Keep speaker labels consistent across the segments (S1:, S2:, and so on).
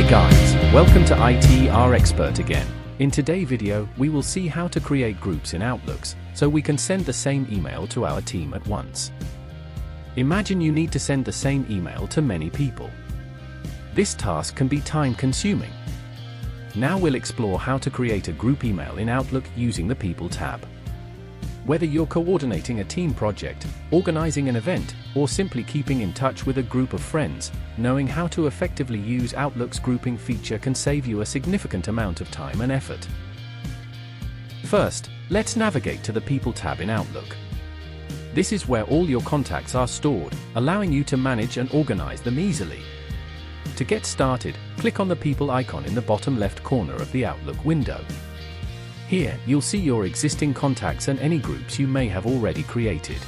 S1: Hi guys, welcome to IT Expert again. In today's video, we will see how to create groups in Outlooks, so we can send the same email to our team at once. Imagine you need to send the same email to many people. This task can be time-consuming. Now we'll explore how to create a group email in Outlook using the People tab. Whether you're coordinating a team project, organizing an event, or simply keeping in touch with a group of friends, knowing how to effectively use Outlook's grouping feature can save you a significant amount of time and effort. First, let's navigate to the People tab in Outlook. This is where all your contacts are stored, allowing you to manage and organize them easily. To get started, click on the People icon in the bottom left corner of the Outlook window. Here, you'll see your existing contacts and any groups you may have already created.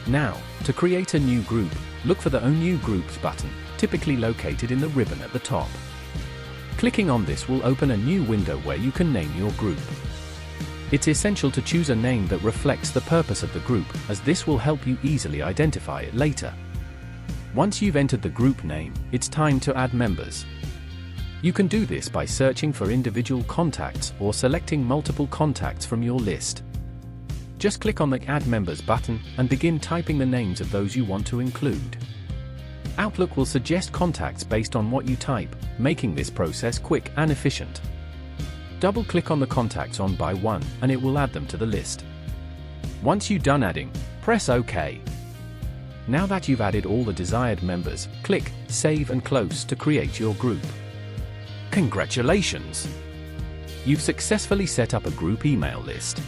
S1: Now, to create a new group, look for the Own New Groups button, typically located in the ribbon at the top. Clicking on this will open a new window where you can name your group. It's essential to choose a name that reflects the purpose of the group, as this will help you easily identify it later. Once you've entered the group name, it's time to add members. You can do this by searching for individual contacts or selecting multiple contacts from your list. Just click on the Add Members button and begin typing the names of those you want to include. Outlook will suggest contacts based on what you type, making this process quick and efficient. Double-click on the contacts one by one and it will add them to the list. Once you're done adding, press OK. Now that you've added all the desired members, click Save and Close to create your group. Congratulations! You've successfully set up a group email list.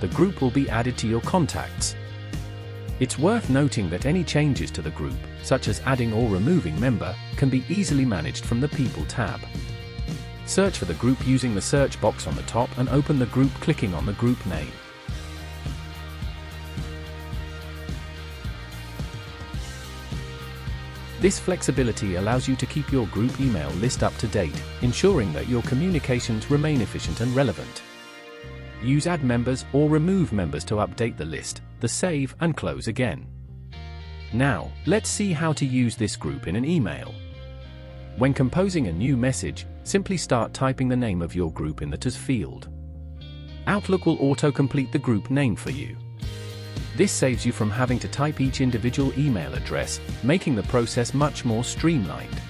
S1: The group will be added to your contacts. It's worth noting that any changes to the group, such as adding or removing member, can be easily managed from the People tab. Search for the group using the search box on the top and open the group clicking on the group name. This flexibility allows you to keep your group email list up to date, ensuring that your communications remain efficient and relevant. Use Add Members or Remove Members to update the list, save and close again. Now, let's see how to use this group in an email. When composing a new message, simply start typing the name of your group in the TAS field. Outlook will auto-complete the group name for you. This saves you from having to type each individual email address, making the process much more streamlined.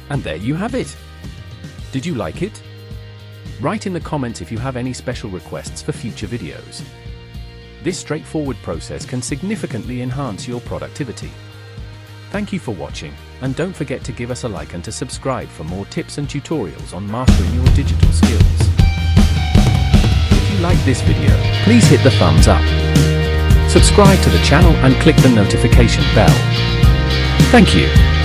S1: And there you have it! Did you like it? Write in the comments if you have any special requests for future videos. This straightforward process can significantly enhance your productivity. Thank you for watching, and don't forget to give us a like and to subscribe for more tips and tutorials on mastering your digital skills. If you like this video, please hit the thumbs up. Subscribe to the channel and click the notification bell. Thank you.